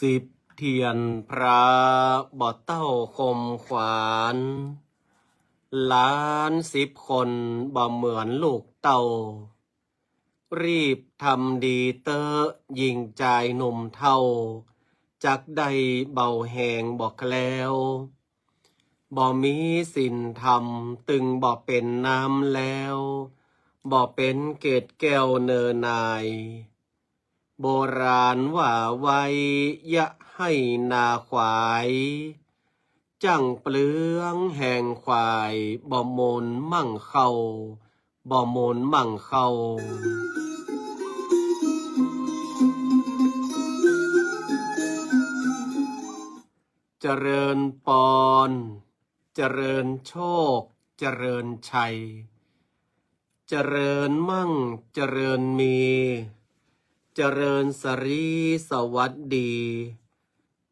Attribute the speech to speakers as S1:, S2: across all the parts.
S1: สิบเทียนพระบ่อเต้าคมขวานล้าน10 คนบ่เหมือนลูกเต่ารีบทำดีเตอยิงใจหนุ่มเท่าจักได้เบาแหงบอกแล้วบ่มีสินธรรมตึงบ่เป็นน้ำแล้วบ่เป็นเกตแก้วเนอนายโบราณว่าไว้ยะให้นาควายจังเปลืองแห่งควายบ่มนมั่งเข้าบ่มนมั่งเข้าเจริญปอนเจริญโชคเจริญชัยเจริญมั่งเจริญมีเจริญสรีสวัสดี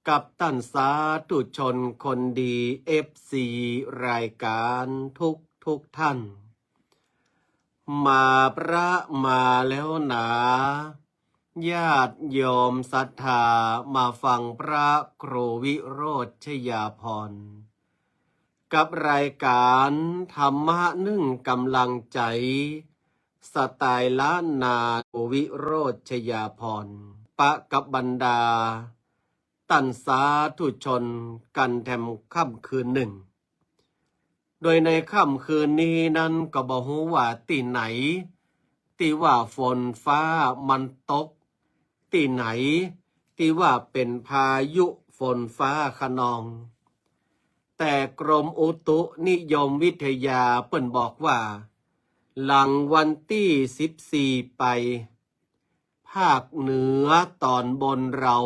S1: กับตันสาธุชนคนดีFC รายการทุกท่าน มาพระมาแล้วหนาญาติโยมศรัทธามาฟังพระครูวิโรจน์ชยาพรกับรายการธรรมะนึ่งกำลังใจสไตล์ล้านนาวิโรจน์ชยาพรปะกับบรรดาตันสาธุชนกันแถมค่ำคืนหนึ่งโดยในค่ำคืนนี้นั้นก็บอกว่าที่ไหนที่ว่าฝนฟ้ามันตกที่ไหนที่ว่าเป็นพายุฝนฟ้าคะนองแต่กรมอุตุนิยมวิทยาเปิ่นบอกว่าหลังวันที่14ไปภาคเหนือตอนบนเรา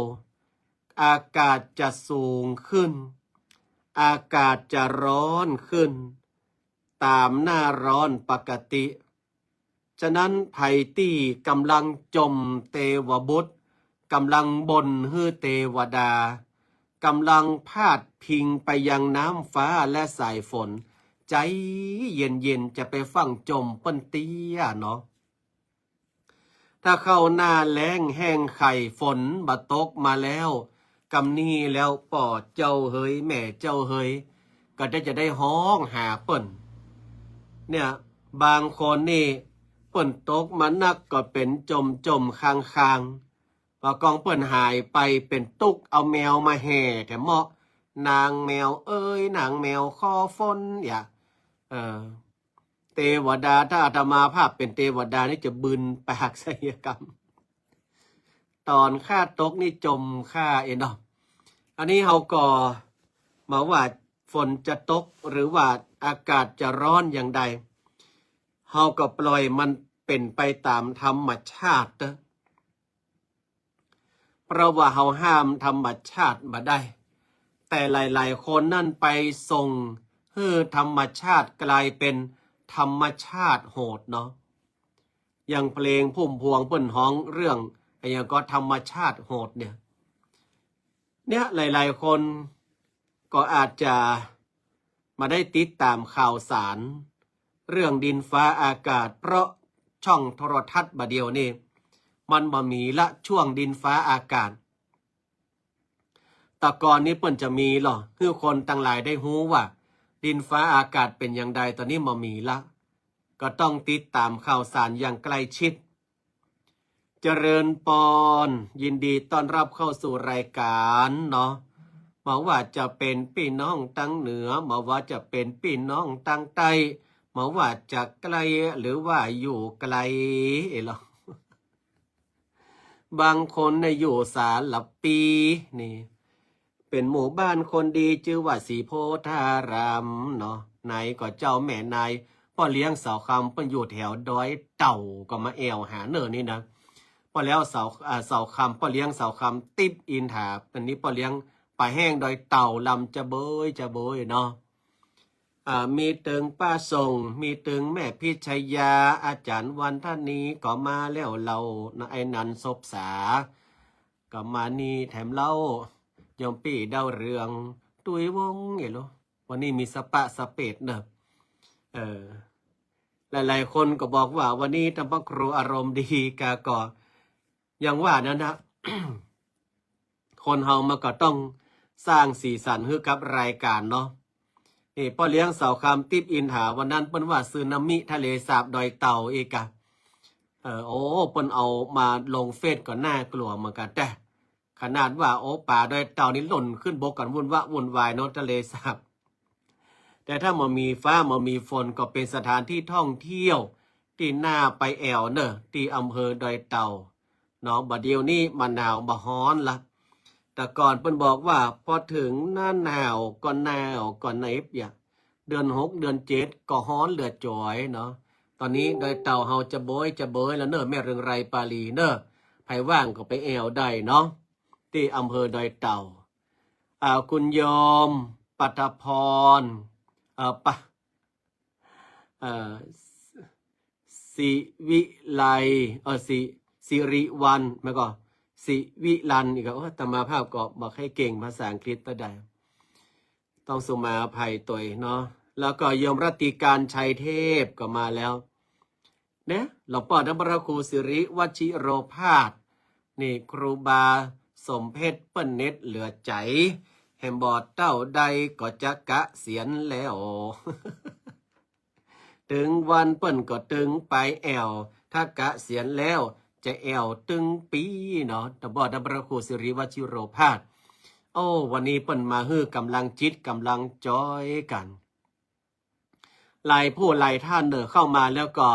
S1: อากาศจะสูงขึ้นอากาศจะร้อนขึ้นตามหน้าร้อนปกติฉะนั้นไผตี้กำลังจมเทวบุตรกำลังบ่นฮือเทวดากำลังพาดพิงไปยังน้ำฟ้าและสายฝนใจเย็นๆจะไปฟังจมเปิ้นเตี้ยเนาะถ้าเข้าหน้าแล้งแห้งไข่ฝนบะตกมาแล้วกำนี้แล้วปอดเจ้าเฮยแม่เจ้าเฮยก็จะได้ห้องหาเปิ้นเนี่ยบางคนนี่เปิ้นตกมานักก็เป็นจมคางพอกองเปิ้นหายไปเป็นตุกเอาแมวมาแห่แต่เหมาะนางแมวเอ้ยนางแมวคอฝนอย่าเทวดาถ้าอาตมาภาพเป็นเทวดานี่จะบึนปากศัลยกรรมตอนข้าตกนี่จมข้าเอ็นออันนี้เขาก็มาว่าฝนจะตกหรือว่าอากาศจะร้อนอย่างใดเขาก็ปล่อยมันเป็นไปตามธรรมชาติเพราะว่าเขาห้ามธรรมชาติมาได้แต่หลายๆคนนั่นไปส่งให้ธรรมชาติกลายเป็นธรรมชาติโหดเนาะอย่างเพลงพุ่มพวงเปิ้นฮ้องเรื่องไอ้ยังก็ธรรมชาติโหดเนี่ยหลายๆคนก็อาจจะมาได้ติดตามข่าวสารเรื่องดินฟ้าอากาศเพราะช่องโทรทัศน์บะเดียวนี่มันบ่มีละช่วงดินฟ้าอากาศแต่ก่อนนี้เปิ้นจะมีหรอคือคนต่างหลายได้รู้ว่าดินฟ้าอากาศเป็นอย่างใดตอนนี้บ่มีละก็ต้องติดตามข่าวสารอย่างใกล้ชิดเจริญปอนยินดีต้อนรับเข้าสู่รายการเนาะมาว่าจะเป็นพี่น้องตั้งเหนือมาว่าจะเป็นพี่น้องตั้งใต้มาว่าจะไกลหรือว่าอยู่ไกลหรอบางคนในอยู่สารลับปีนี่เป็นหมู่บ้านคนดีชื่อว่าสีโพธารามเนาะไหนก็เจ้าแม่นายพ่อเลี้ยงเสาคำเปิ้นอยู่แถวดอยเต่าก็มาแอวหาเนินนี่นะพอแล้วเสาคำพ่อเลี้ยงเสาคำติบอินถาอันนี้พ่อเลี้ยงป่าแห้งดอยเต่าลำจะเบยเนาะมีตึงป้าส่งมีตึงแม่พิชยาอาจารย์วันท่านนี้ก็มาแล้วเราไอ้นันศพษาก็มานี่แถมเล่ายอมปีดาวเรืองตุยวงเห็นหรอวันนี้มีสปะสเปดเนอะหลายๆคนก็บอกว่าวันนี้ท่านพระครูอารมณ์ดีกาก็ยังว่านั้นนะ คนเฮามาก็ต้องสร้างสีสันให้กับรายการเนาะนี่พ่อเลี้ยงเสาคำติดอินถาวันนั้นเปิ้นว่าสึนามิทะเลสาบดอยเต่าอีกอะโอ้เปิ้นเอามาลงเฟซก็น่ากลัวเหมือนกันแต่ขนาดว่าโอ้ป่าดอยเต่านี่หล่นขึ้นบกกันวุ่นวายเนาะทะเลสาบแต่ถ้ามันมีฟ้ามันมีฝนก็เป็นสถานที่ท่องเที่ยวที่น่าไปแอวเนอะที่อำเภอดอยเต่าเนาะบัดเดียวนี้มันหนาวมาฮ้อนละแต่ก่อนเปิ้นบอกว่าพอถึงหน้าหนาวก็หนาวก็หนาวอย่างเดือน6เดือน7ก็ฮ้อนเหลือจ่อยเนาะตอนนี้ดอยเต่าเฮาจะโบยแล้วเนอะแม่เรืองไรปาลีเนอะไผว่างก็ไปแอวได้เนาะที่อำเภอดอยเต่าคุณโยมปัทพรปะสิวิไลสิริวันแล้วก็สิวิลันอีกแล้วตมาภาพก็บอกให้เก่งภาษาอังกฤษตัวใดต้องสุมาภัยตัวเนาะแล้วก็โยมรัติการชัยเทพก็มาแล้วเนี่ยหลวงพ่อท่านพระครูสิริวชิโรภาสนี่ครูบาสมเพชรเปิ้นเน็ตเหลือใจแฮมบอดเต้าใดก็จะกะเสียนแล้ว ถึงวันเปิ้นก็ตึงไปแอวถ้ากะเสียนแล้วจะแอวตึงปีเนาะแต่บอกท่านพระครูสิริวชิโรภาสโอ้วันนี้เปิ้นมาฮื้อกำลังจิตกำลังจอยกันหลายผู้หลายท่านเนอเข้ามาแล้วก็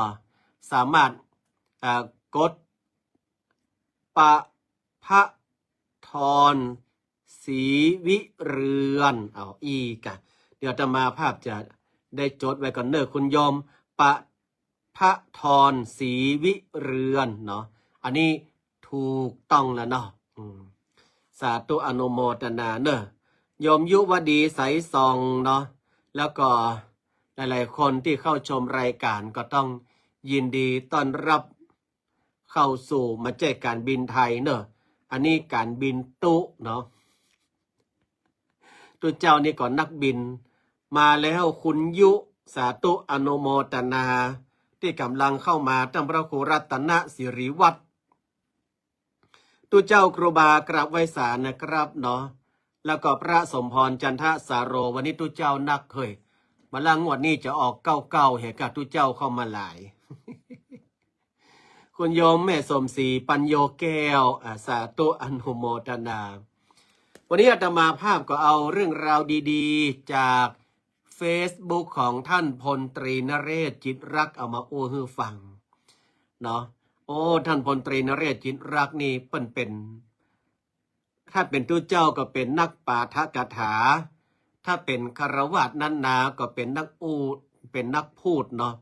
S1: สามารถกดปะพะทรศรีวิเรือนเอาอีกะเดี๋ยวจะมาภาพจะได้จดไว้ก่อนเนอคุณโยมปะพะทรศรีวิเรือนเนาะอันนี้ถูกต้องแล้วเนาะสาธุอนุโมทนาเนอะโยมยุวดีใสซองเนาะแล้วก็หลายๆคนที่เข้าชมรายการก็ต้องยินดีต้อนรับเข้าสู่มาเจอการบินไทยเนอะอันนี้การบินตุเนาะตัวเจ้านี่ก่อนนักบินมาแล้วคุณยุสาธุอนุโมทนาที่กำลังเข้ามาท่านพระครูรัตนสิริวัฒน์ตัวเจ้าครูบากราบไหว้ศาลนะครับเนาะแล้วก็พระสมพรจันทสาโรวันนี้ตัวเจ้านักเคยมาลังงวดนี้จะออกเก้าเหตุการณ์ตัวเจ้าเข้ามาหลาย คุณโยมแม่สมศรีปัญโยแก้วสาธุอนุโมทนาวันนี้อาตมาภาพก็เอาเรื่องราวดีๆจากเฟซบุ๊กของท่านพลตรีนเรศจิตรักเอามาอู้ให้ฟังเนาะโอ้ท่านพลตรีนเรศจิตรักนี่เป็นถ้าเป็นตู้เจ้าก็เป็นนักปาฐกถาถ้าเป็นคารวะนั้นนาก็เป็นนักอู้เป็นนักพูดเนาะ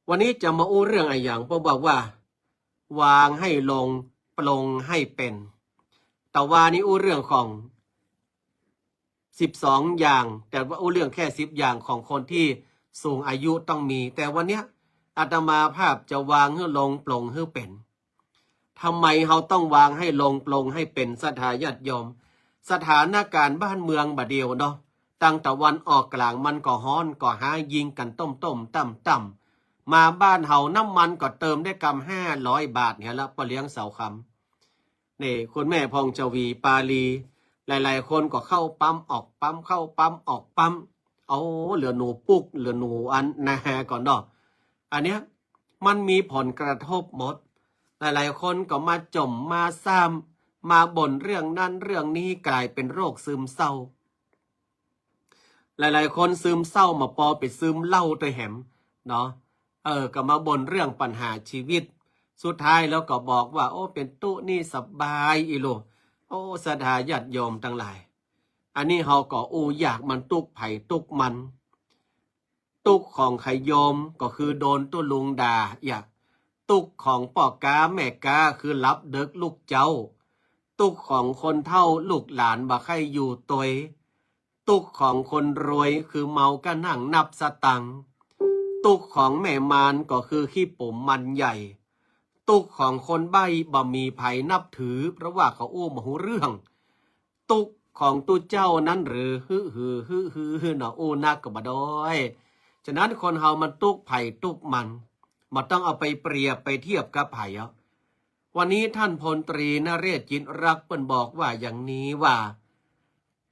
S1: วันนี้จะมาอู้เรื่องอะไรอย่างเพราะบอกว่าวางให้ลงปลงให้เป็นแต่ว่านี่อู้เรื่องของ12อย่างแต่ว่าอู้เรื่องแค่10อย่างของคนที่สูงอายุต้องมีแต่วันเนี้ยอาตมาภาพจะวางให้ลงปลงให้เป็นทำไมเราต้องวางให้ลงปลงให้เป็นสถาญาติโยมสถานการณ์บ้านเมืองบัดเดียวเนาะตั้งแต่วันออกกลางมันก็ฮ้อนก็หายิงกันต้มต่ำมาบ้านเฮาน้ำมันก็เติมได้กำ500 บาทเนี่ยละปะเลี้ยงเสาคำนี่คุณแม่พองชวีปาลีหลายๆคนก็เข้าปั๊มออกปั๊มเข้าปั๊มออกปั๊มเอาเหลือหนูปุกเหลือหนูอันนาก่อนเนาะอันเนี้ยมันมีผลกระทบหมดหลายๆคนก็มาจมมาซ้ำมาบ่นเรื่องนั้นเรื่องนี้กลายเป็นโรคซึมเศร้าหลายๆคนซึมเศร้ามาปอไปซึมเหล้าตัวแหมเนาะก็มาบ่นเรื่องปัญหาชีวิตสุดท้ายแล้วก็บอกว่าโอ้เป็นตู้นี่สบายอีโลโอ้สถาญาติโยมทั้งหลายอันนี้เฮาก็อู้อยากมันตุกไผ่ตุกมันตุกของไขโยมก็คือโดนตัวลุงด่าอยากตุกของป่อกาแม่กาคือรับเด็กลูกเจ้าตุกของคนเฒ่าลูกหลานบ่ใครอยู่ตวยตุกของคนรวยคือเมาก็นั่งนับสตังค์ตุกของแม่มารก็คือขี้ปุ่มมันใหญ่ตุกของคนใบ้บ่มีภัยนับถือเพราะว่าเขาอู้มาหูเรื่องตุกของตู้เจ้านั้นหรือฮือเนาะอู้นักก็บ่ด้อยฉะนั้นคนเฮามันตุกไผ่ตุกมันต้องเอาไปเปรียบไปเทียบกับไผ่ วันนี้ท่านพลตรีนเรศจิตรักเปิ้นบอกว่าอย่างนี้ว่า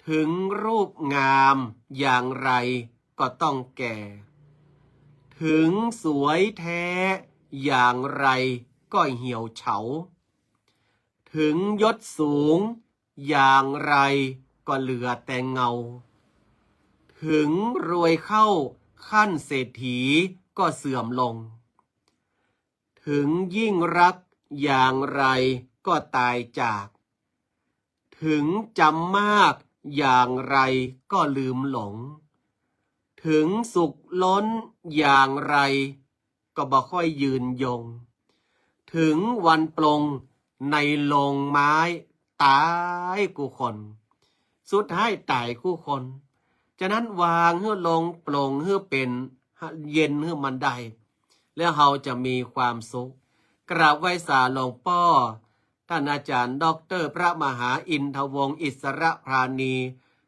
S1: ถึงรูปงามอย่างไรก็ต้องแก่ ถึงสวยแท้อย่างไรก็เหี่ยวเฉา ถึงยศสูงอย่างไรก็เหลือแต่เงา ถึงรวยเข้าขั้นเศรษฐีก็เสื่อมลง ถึงยิ่งรักอย่างไรก็ตายจาก ถึงจำมากอย่างไรก็ลืมหลง ถึงสุขล้นอย่างไรก็บ่ค่อยยืนยง ถึงวันปลงในโลงไม้ตายกูคน สุดท้ายตายกูคน ฉะนั้นวางเฮือลงปลงเฮือเป็นเย็นเฮือมันได้แล้วเราจะมีความสุขกราบไหว้สาหลวงพ่อท่านอาจารย์ดร.พระมหาอินทวงศ์อิสระพราณี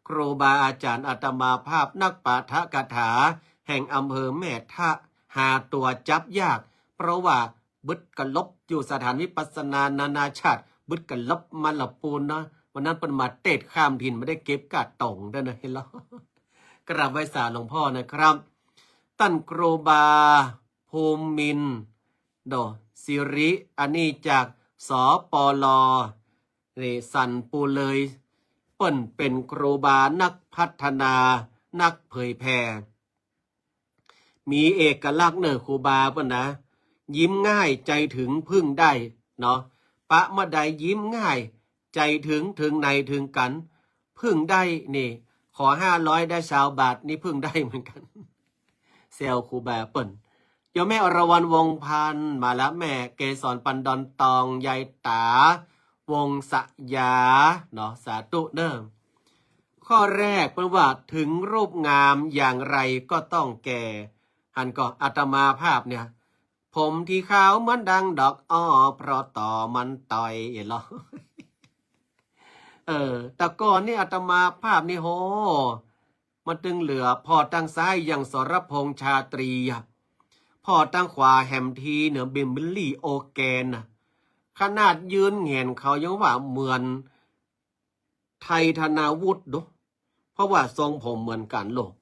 S1: ครูบาอาจารย์อาตมาภาพนักปาฐกถาแห่งอำเภอแม่ทะหาตัวจับยากเพราะว่าบึดกะลบอยู่สถานวิปัสสนานานาชาติบึดกะลบมาละปูนเนาะวันนั้นเป็นมาเตะข้ามถิ่นไม่ได้เก็บกาดตงด้วยนะเห็นแล้วกราบไหว้สาหลวงพ่อนะครับท่านครูบาภูมินทร์ดอสิริอันนี้จากสปลนี่สันปูเลยเปิ้นเป็นครูบานักพัฒนานักเผยแผ่มีเอกลักษณ์เนอครูบาเปิ้นนะยิ้มง่ายใจถึงพึ่งได้เนาะปะมะใดยิ้มง่ายใจถึงในถึงกันพึ่งได้นี่ขอ500ได้ชาวบาทนี่พึ่งได้เหมือนกันเซลครูบาเปิ้นโยมแม่อรวรรณวงพันธ์มาแล้วแม่เกสรปันดอนตองยายตาวงสยาเนาะสาธุเด้อข้อแรกเป็นว่าถึงรูปงามอย่างไรก็ต้องแก่หันก็อาตมาภาพเนี่ยผมที่ขาวเหมือนดังดอกอ้อเพราะต่อมันต่อยเหรอแต่ก่อนนี่อาตมาภาพนี่โหมันตึงเหลือพอตั้งซ้ายอย่างสรพงษ์ชาตรีพอตั้งขวาแฮมทีเหนือบิมบิลลี่โอแกนขนาดยืนเห็นเขายังว่าเหมือนไทยธนาวุฒิดูเพราะว่าทรงผมเหมือนกันโลก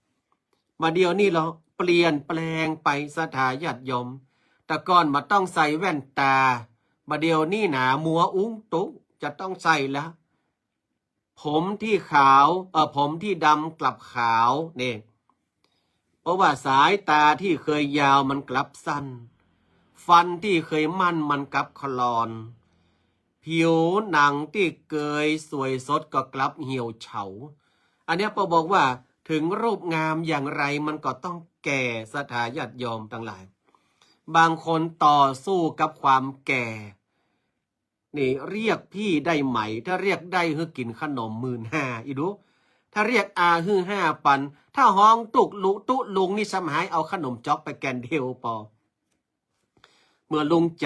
S1: มาเดียวนี่เราเปลี่ยนแปลงไปสถาญาติโยมแต่ก่อนมาต้องใส่แว่นตามาเดียวนี่หนามัวอุ้งตุ๊กจะต้องใส่แล้วผมที่ขาวผมที่ดำกลับขาวเนี่ยเพราะว่าสายตาที่เคยยาวมันกลับสั้นฟันที่เคยมั่นมันกลับคลอนผิวหนังที่เกยสวยสดก็กลับเหี่ยวเฉาอันนี้พอบอกว่าถึงรูปงามอย่างไรมันก็ต้องแก่สถาญาติโยมทั้งหลายบางคนต่อสู้กับความแก่นี่เรียกพี่ได้ไหมถ้าเรียกได้คือกินขนม15,000อีดูถ้าเรียกอาฮือ5 ปันถ้าห้องตุกลุตุลุงนี่สมัยเอาขนมจ๊อกไปแกนเดียวปอเมื่อลุงใ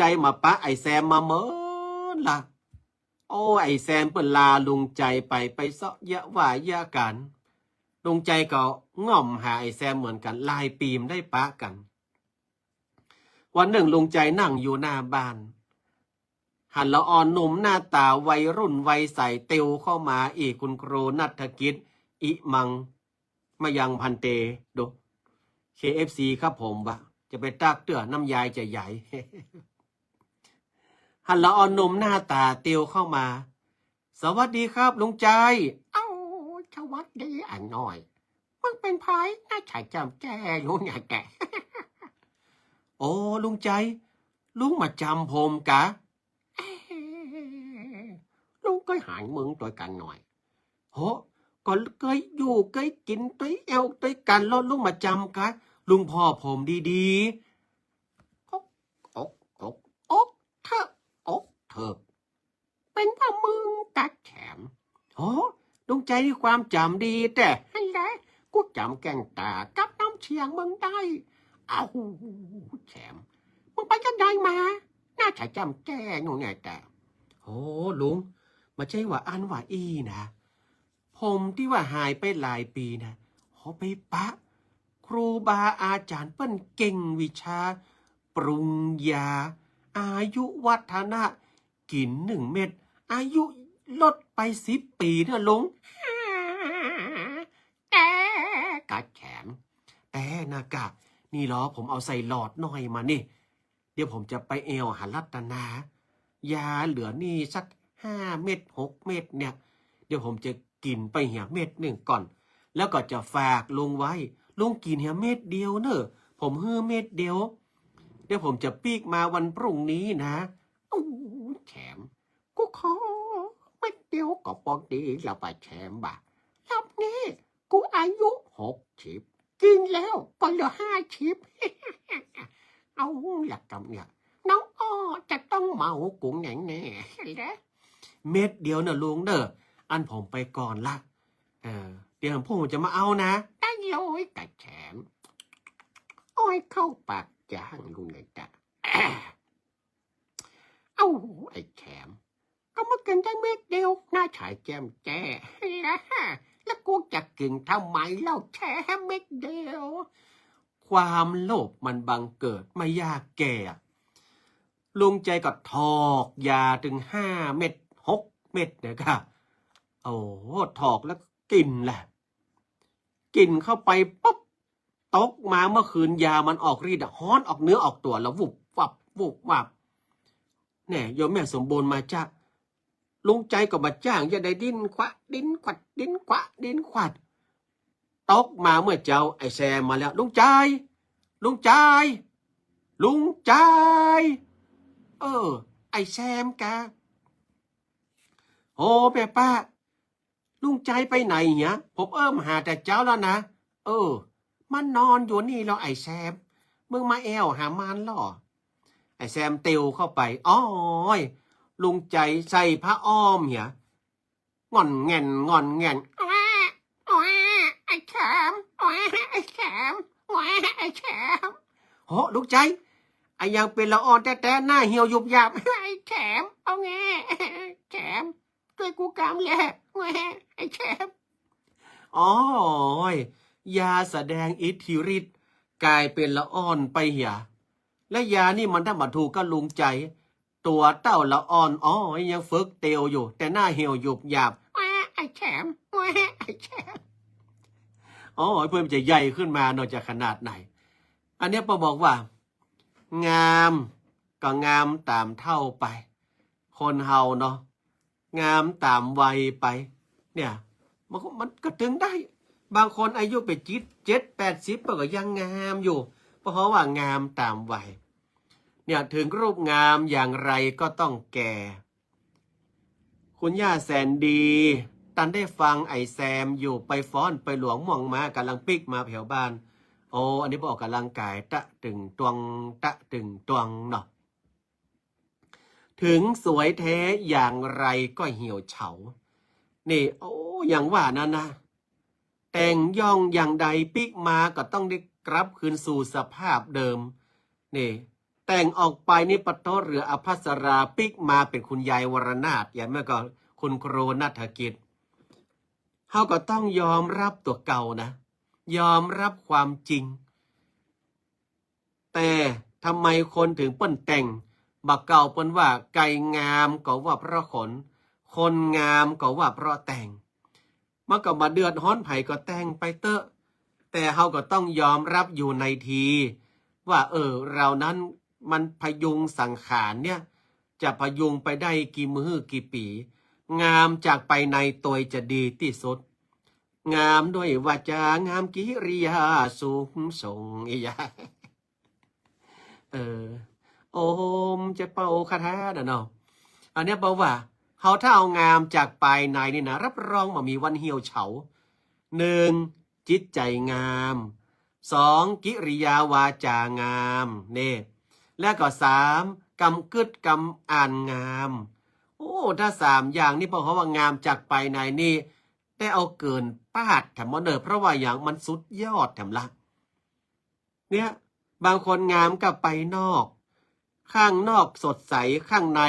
S1: จมาปะไอแซมมาเมินล่ะโอ้ไอแซมเปิ่นลาลุงใจไปเซาะยะว่ายะกันลุงใจก็ง่อมหาไอแซมเหมือนกันลายปีมได้ปะกันวันหนึ่งลุงใจนั่งอยู่หน้าบ้านหันละอ่อนหนุ่มหน้าตาวัยรุ่นวัยใสเตียวเข้ามาอีกคุณครูณัฐกิจอิมังมายังพันเตดู KFC ครับผมวะจะไปตักเตื้อน้ำยายจะใหญ่ หันละอ่อนหนุ่มหน้าตาเตียวเข้ามาสวัสดีครับลุงใจเอ้าสวัสดีอ่ะน้อยมึงเป็นพายน่าฉายจำแก่อยู่ไงแก โอ้ลุงใจลุงมาจำผมกะลุงก็หายมึงตัวกันหน่อยโหก็เคยอยู่เคยกินตัวเอวตัวกันแล้วลุงมาจำกะลุงพ่อผมดีๆอกเถอะเป็นพ่อมึงกัดแถมโอ้ลุงใจที่ความจำดีแต่ให้ไงกูจำแกงตากับน้ำเชียงมึงได้เอาแถมมึงไปกันได้มาน่าจะจำแกงงไงแต่โอ้ลุงมาใช่ว่าอันว่าอีนะผมที่ว่าหายไปหลายปีนะโอ้ไปปะครูบาอาจารย์เปิ้นเก่งวิชาปรุงยา อายุวัฒนะกิน1 เม็ดอายุลดไป10 ปีนะลุงแต่กะแขมแต่นากะนี่เหรอผมเอาใส่หลอดหน่อยมานี่เดี๋ยวผมจะไปเอวหารัตนายาเหลือนี่สัก5 เม็ด6 เม็ดเนี่ยเดี๋ยวผมจะกินไปเหี่ย1 เม็ดก่อนแล้วก็จะฝากลุงไว้ลุงกินเหี่ย1 เม็ดเดียวเนอะผม1 เม็ดเดียวเดี๋ยวผมจะปีกมาวันพรุ่งนี้นะอู้แฉมกูขอเม็ดเดียวก็พอดีแล้วป่ะแฉมบ่ะรอบนี้กูอายุ60กินแล้วก็เหลือ50เอาละกำเนี่ยน้องอ้อจะต้องเมากูแน่แน่แล้วเม็ดเดียวนะลุงเนอะอันผมไปก่อนละเดี๋ยวผมจะมาเอานะได้เลยกระแฉมอ้อยเข้าปากจางลุงเลยจ้ะเอาไอ้แฉมก็มากินได้เม็ดเดียวหน้าฉายแจ่มแจ้แล้วกูจะกินทำไมเล่าแค่เม็ดเดียวความโลภมันบังเกิดไม่ยากแก่ลุงใจก็ถอกยาถึง5 เม็ด6 เม็ดนะครับโอ้ถอกแล้วกินแหละกินเข้าไปปุ๊บตกมาเมื่อคืนยามันออกฤทธิ์ฮ้อนออกเนื้อออกตัวแล้ววุบวับวุบวับเนี่ยโยมแม่สมบูรณ์มาจ้ะลุงใจก็มาจ้างจะได้ดิ้นขวะดิ้นขวัดดิ้นขวะดิ้นขวัดตกมาเมื่อเจ้าไอ้แซมมาแล้วลุงใจลุงใจลุงใจไอ้แซมกะโอ้แม่ป้าลุงใจไปไหนเนี่ยผมหาแต่เจ้าแล้วนะมันนอนอยู่นี่แล้วไอ้แซมมึงมาแอวหามันล่อไอ้แซมเตียวเข้าไปอ้อยลุงใจใส่ผ้าอ้อมเหี่ยงอนแงนงอนแงนไอ้แซมไอ้แซมไอ้แซมโหลุงใจไอ้ยังเป็นละอ่อนแต่หน้าเหี่ยวยุบยับไอ้แซมเอาไงแซมช่วยกูกำเลยไอ้แซมอ๋อยาแสดงอิทธิฤทธิ์กลายเป็นละอ่อนไปเหี่ยและยานี่มันถ้ามาถูกก็ลุงใจตัวเต้าละอ่อนยังฝึกเตียวอยู่แต่หน้าเหี่ยวหยุบหยาบไอ้แฉมไอ้แฉมเพื่อนจะใหญ่ขึ้นมานอกจากขนาดไหนอันนี้ปอบอกว่างามก็งามตามเท่าไปคนเฮาเนาะงามตามวัยไปเนี่ยมันก็ถึงได้บางคนอายุไป70-80ก็ยังงามอยู่เพราะว่างามตามวัยเนี่ยถึงรูปงามอย่างไรก็ต้องแก่คุณย่าแสนดีตันได้ฟังไอแซมอยู่ไปฟ้อนไปหลวงม่วงมากำลังปิกมาแถวบ้านอันนี้บอกกำลังกายตะตึงตวงตะตึงตวงเนาะถึงสวยแท้อย่างไรก็เหี่ยวเฉานี่อย่างว่านั่นนะแต่งย่องอย่างใดปิกมาก็ต้องได้กลับคืนสู่สภาพเดิมนี่แต่งออกไปนี่ปะโตเรืออภัสราปิกมาเป็นคุณยายวรนาถอย่างเมื่อก่อนคุณครูนัฐกิจเขาก็ต้องยอมรับตัวเก่านะยอมรับความจริงแต่ทำไมคนถึงเปิ้นแต่งบักเก่าเปิ้นว่าไก่งามก็ว่าเพราะขนคนงามก็ว่าเพราะแต่งมันก็มาเดือดฮ้อนไผ่ก็แต่งไปเตอะแต่เขาก็ต้องยอมรับอยู่ในทีว่าเรานั้นมันพยุงสังขารเนี่ยจะพยุงไปได้กี่มือกี่ปีงามจากไปในตัวจะดีที่สุดงามด้วยวาจางามกิริยาสูงส่งยาโอมจะเป่าคาถาเนาะอันนี้บอกว่าเขาถ้าเอางามจากภายในนี่นะรับรองว่ามีวันเหี่ยวเฉา1จิตใจงาม2กิริยาวาจางามนี่และก็3กำกึดกำอ่านงามถ้า3อย่างนี่เพราะว่างามจากภายในนี่แต่เอาเกินปาดแถมมันเพราะว่าอย่างมันสุดยอดแถมละเนี่ยบางคนงามกับไปนอกข้างนอกสดใสข้างใน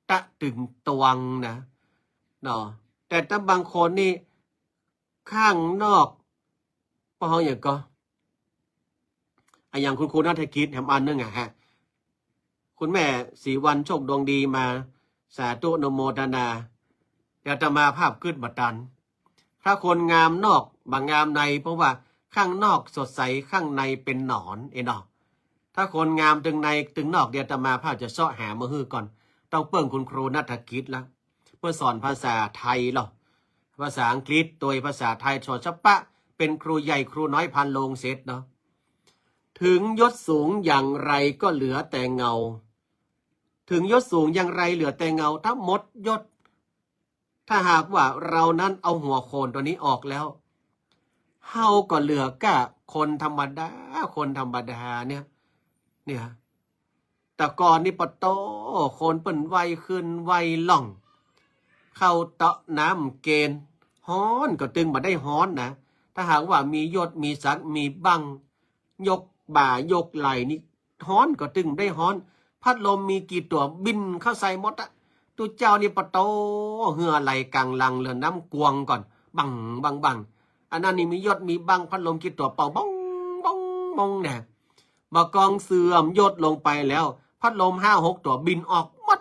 S1: ตะตึงตวงนะเนาะแต่ถ้าบางคนนี่ข้างนอกเพราะอย่างก็อย่างคุณครูนัฐกิจแถมอันนึงฮะค คุณแม่สีวันโชคดวงดีมาสาธุนโมทนาเดี๋ยวจะมาภาพขึ้นบัดดันถ้าคนงามนอกบางงามในเพราะว่าข้างนอกสดใสข้างในเป็นหนอนเนาะถ้าคนงามถึงในถึงนอกเดี๋ยวจะมาภาพจะเสาะหามาฮื้อก่อนต้องเปิ้งคุณครูนัฐกิจแล้วเพื่อสอนภาษาไทยหรอภาษาอังกฤษโดยภาษาไทยชอชปะเป็นครูใหญ่ครูน้อยพันโลงเสร็จเนาะถึงยศสูงอย่างไรก็เหลือแต่เงาถึงยศสูงอย่างไรเหลือแต่เงาถ้าหมดยศถ้าหากว่าเรานั้นเอาหัวโคนตัวนี้ออกแล้วเฮาก็เหลือก็คนธรรมดาเนี่ยแต่ก่อนนี่ปะโตคนเปิ่นไวขึ้นไวล่องเข้าเตาะน้ำเกณฑ์ฮ้อนก็ตึงมาได้ฮ้อนนะถ้าหากว่ามียศมีศักดิ์มีบังยกบ่ายกไหล่นี่ฮ้อนก็ตึงได้ฮ้อนพัดลมมีกี่ตัวบินเข้าใส่หมดอะตัวเจ้านี่ปะโตเหือไหลกลางลังเรือน้ำกวงก่อนบังอันนั้นนี่มียศมีบังพัดลมกี่ตัวเป่าบ้องเนี่ยมากองเสื่อมยศลงไปแล้วพัดลม5-6ตัวบินออกหมด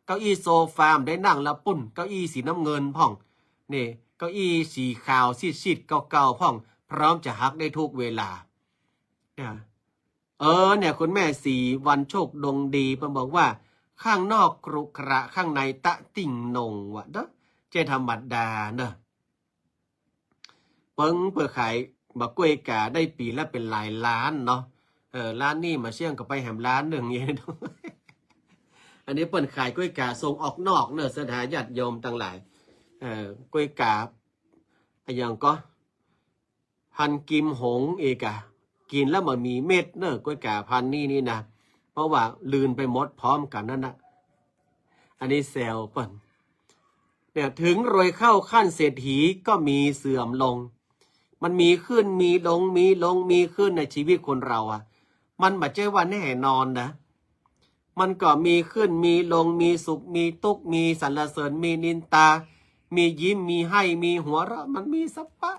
S1: เก้าอี้โซฟาได้นั่งแล้วปุ่นเก้าอี้สีน้ำเงินพ่องนี่เก้าอี้สีขาวซีดเก่าพ่องพร้อมจะหักได้ทุกเวลาเนี่ยคุณแม่สีวันโชคดงดีเพิ่นบอกว่าข้างนอกกรุขระข้างในตะติ่งนงวะเด้อเจธรรมดาเนอะเปิดขายบะกล้วยกาได้ปีละเป็นหลายล้านเนาะร้านนี่มาเชี่ยงกับไปแหมร้านหนึ่งอย่างนี้อันนี้เปิดขายกล้วยกาส่งออกนอกเนอะสถานญาติโยมต่างหลายกล้วยกาอย่างก็พันกิมหงเอกะกินแล้วมันมีเม็ดเนอะกล้วยกาพันนี่นะเพราะว่าลืนไปหมดพร้อมกันนั่นนะอันนี้แซวเปิ่นเนี่ยถึงรวยเข้าขั้นเศรษฐีก็มีเสื่อมลงมันมีขึ้นมีลงมีขึ้นในชีวิตคนเราอ่ะมันไม่ใช่ว่าแน่นอนนะมันก็มีขึ้นมีลงมีสุขมีทุกข์มีสรรเสริญมีนินตามียิ้มมีให้มีหัวเราะมันมีสัพพะ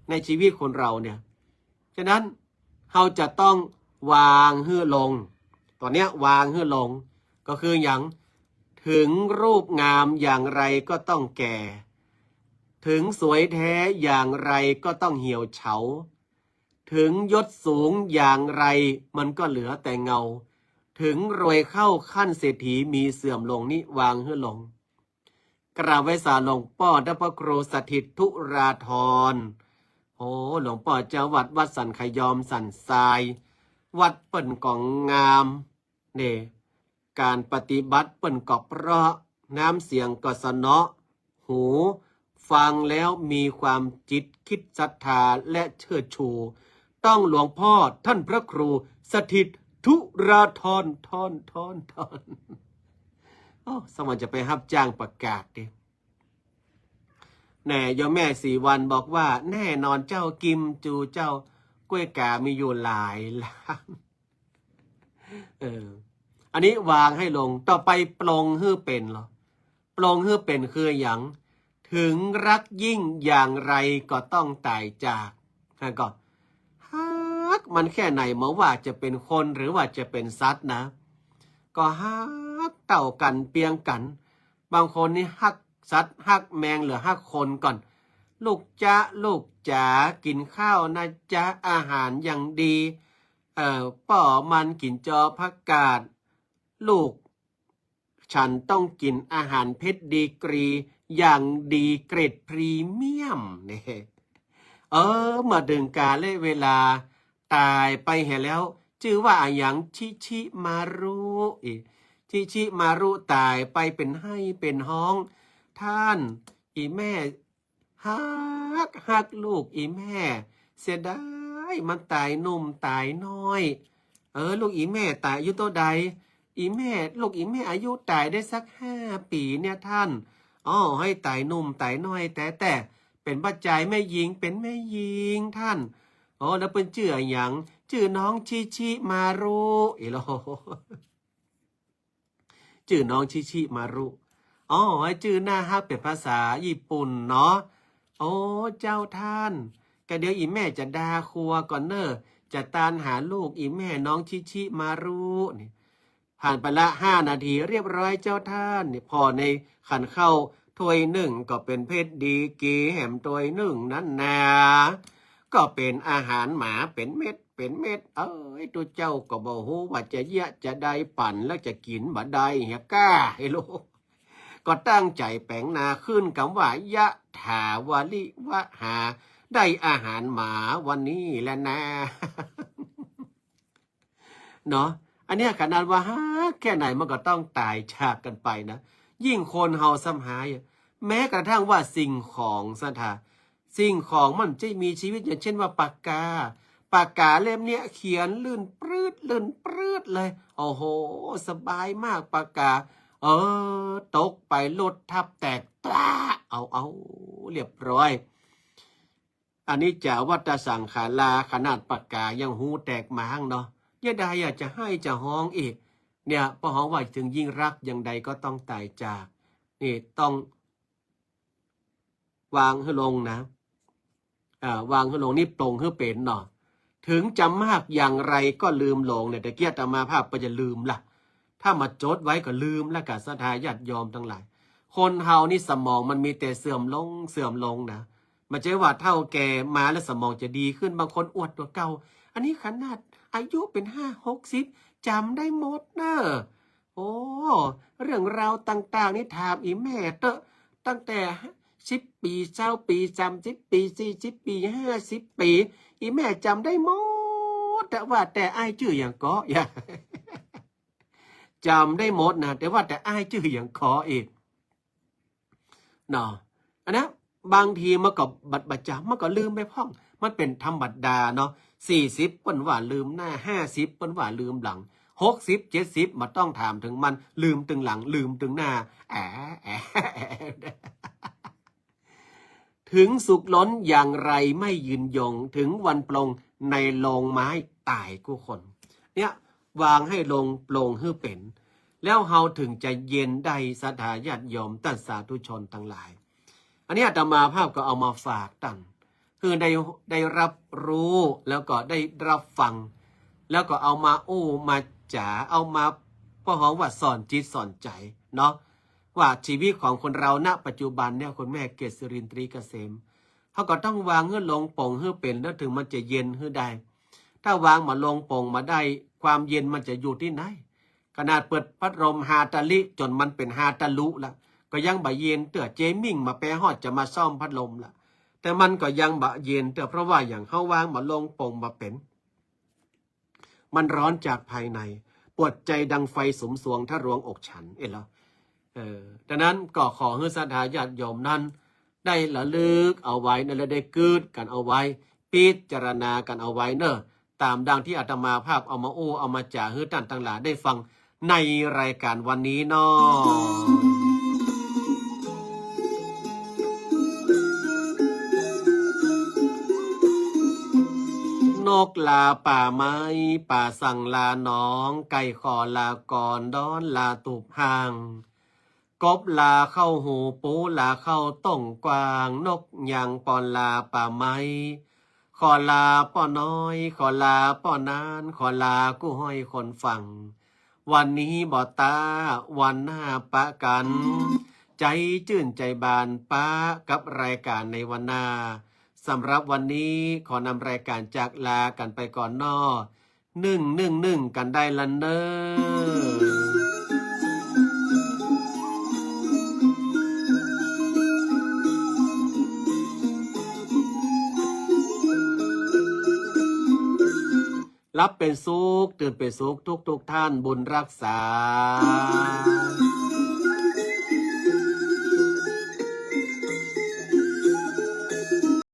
S1: ในชีวิตคนเราเนี่ยฉะนั้นเราจะต้องวางหื้อลงตอนเนี้ยวางหื้อลงก็คืออย่างถึงรูปงามอย่างไรก็ต้องแก่ถึงสวยแท้อย่างไรก็ต้องเหี่ยวเฉาถึงยศสูงอย่างไรมันก็เหลือแต่เงาถึงรวยเข้าขั้นเศรษฐีมีเสื่อมลงนี่วางหื้อลงกราบไว้สาหลวงพ่อพระครูสถิตธุราธรหลวงพ่อเจ้าวัดสันขยอมสันทรายวัดเปิ่นกองงามเนี่ยการปฏิบัติเปิ่นกอบเพราะน้ำเสียงก็สนอหูฟังแล้วมีความจิตคิดศรัทธาและเชิดชูต้องหลวงพ่อท่านพระครูสถิตธุราธรสมัยจะไปรับจ้างประกาศดิแน่ยมแม่สีวันบอกว่าแน่นอนเจ้ากิมจูเจ้ากล้วยกามีอยู่หลายล้านอันนี้วางให้ลงต่อไปปลงฮื้อเป็นเหรอปลงฮื้อเป็นคืออย่างถึงรักยิ่งอย่างไรก็ต้องตายจากก็ฮักมันแค่ไหนเมื่อว่าจะเป็นคนหรือว่าจะเป็นสัตว์นะก็ฮักเต่ากันเปียงกันบางคนนี่ฮักสัตว์ฮักแมงหรือฮักคนก่อนลูกจ๋ากินข้าวนะจ๊ะอาหารอย่างดีป่อมันกินจอผักกาดลูกฉันต้องกินอาหารเพชรดีกรีอย่างดีเกรดพรีเมียมเนี่ยมาดึงกาลเวลาตายไปเห็นแล้วชื่อว่าอย่างชิมารุชิมารุตายไปเป็นให้เป็นห้องท่านอีแม่ฮักลูกอีแม่เสียดายมันตายนุ่มตายน้อยลูกอีแม่ตายอายุตัวใดลูกอีแม่อายุตายได้สัก5 ปีเนี่ยท่านให้ตายนุ่มตายน้อยแต่เป็นปัจจัยแม่หญิงเป็นแม่หญิงท่านแล้วเป็นชื่ออย่างชื่อน้องชิมารุโลชื่อน้องชิมารุให้ชื่อหน้าฮักเป็นภาษาญี่ปุ่นเนาะเจ้าท่านก็เดี๋ยวอีแม่จะด่าครัวก่อนเนอะจะตามหาลูกอีแม่น้องชิมารุนี่ ผ่านไปละ5 นาทีเรียบร้อยเจ้าท่านนี่พอในขันเข้าถ้วยหนึ่งก็เป็นเพชรดีกีแหมถ้วยหนึ่งนั่นนะก็เป็นอาหารหมาเป็นเม็ดเป็นเม็ดตัวเจ้าก็บอกว่าจะเยะจะได้ปั่นแล้วจะกินบ่ได้เฮียก้าไอ้ลูกก็ตั้งใจแปลงนาขึ้นคำว่ายะถาวาลิวะหาได้อาหารหมาวันนี้แหละนะ เนาะอันเนี้ยขนาดว่าแค่ไหนมันก็ต้องตายจากกันไปนะยิ่งคนเฮาซ้ำหายแม้กระทั่งว่าสิ่งของสถาสิ่งของมันจะมีชีวิตอย่างเช่นว่าปากกาเล่มเนี้ยเขียนลื่นปรืดเลยโอ้โหสบายมากปากกาตกไปลดทับแตกตราเอาเรียบร้อยอันนี้จะวัตสังขาราขนาดปากกายังหูแตกม้างเนาะยะใดอยากจะให้จะห้องอีกเนี่ยพอห้องว่าถึงยิ่งรักอย่างใดก็ต้องตายจากนี่ต้องวางให้ลงนะวางให้ลงนี่ปลงให้เป็นเนาะถึงจะมากอย่างไรก็ลืมลงเนี่ยแต่เกียรติมาภาพก็จะลืมล่ะถ้ามาจดไว้ก็ลืมแล้วกับศรัทธาญาติโยมทั้งหลายคนเฮานี่สมองมันมีแต่เสื่อมลงนะมันจะว่าเท่าแก่มาแล้วสมองจะดีขึ้นบางคนอวดตัวเก่าอันนี้ขนาดอายุเป็น50-60จำได้หมดนะโอ้เรื่องราวต่างๆนี่ถามอีแม่เตอะตั้งแต่10 ปี20 ปี30 ปี40 ปี50 ปีอีแม่จำได้หมดแต่ว่าแต่อ้ายชื่ออย่างก็อย่า จำได้หมดนะแต่ว่าแต่อ้ายชื่ออย่างขอเองเนาะอันนะบางทีมันก็บัดจำมันก็ลืมไปพ่องมันเป็นธรรมดาเนาะ40เปิ้นว่าลืมหน้า50เปิ้นว่าลืมหลัง60 70มาต้องถามถึงมันลืมตึงหลังลืมตึงหน้าถึงสุขล้นอย่างไรไม่ยืนยงถึงวันปลงในโลงไม้ตายกู้คนเนี่ยวางให้ลงปลงให้เป็นแล้วเฮาถึงจะเย็นได้ศรัทธาญาติโยมตัสสาธุชนทั้งหลายอันนี้อาตมาภาพก็เอามาฝากตั้งคือได้รับรู้แล้วก็ได้รับฟังแล้วก็เอามามาจ๋าเอามาพ่อหอมว่าสอนจิตสอนใจเนาะว่าชีวิตของคนเราณปัจจุบันเนี่ยคุณแม่เกษรินทรีเกษมเขาก็ต้องวางเฮือลงโป่งเฮือเป็นแล้วถึงมันจะเย็นเฮือได้ถ้าวางมาลงโป่งมาได้ความเย็นมันจะอยู่ที่ไหนขนาดเปิดพัดลมฮาตาลิจนมันเป็นฮาตาลุละก็ยังบะเย็นเตื้อเจมิ่งมาแปรฮอดจะมาซ่อมพัดลมละแต่มันก็ยังบะเย็นเตื้อเพราะว่าอย่างเขาวางมาลงโป่งมาเป็นมันร้อนจากภายในปวดใจดังไฟสุมสวงถ้ารวงอกฉันเหรอดังนั้นก็ขอให้ศรัทธาญาติโยมนั้นได้ระลึกเอาไว้นั่นและได้กึดกันเอาไว้พิจารณากันเอาไว้เนอะตามดังที่อาตมาภาพเอามาเอามาจ่าให้ท่านทั้งหลายได้ฟังในรายการวันนี้เนาะนกลาป่าไม้ป่าสั่งลาน้องไก่ขอลาก่อนดอนลาตูบห่างกบลาเข้าหูปูลาเข้าต้งกวางนกยางปอนลาป่าไม้ขอลาป้อน้อยขอลาป้อนานขอลากู้ห้อยคนฟังวันนี้บ่ตาวันหน้าปะกันใจจื่นใจบานป้ากับรายการในวันหน้าสำหรับวันนี้ขอนำรายการจากลากันไปก่อนนอ111กันได้ละเนอรับเป็นสุขตื่นเป็นสุขทุกท่านบุญรักษา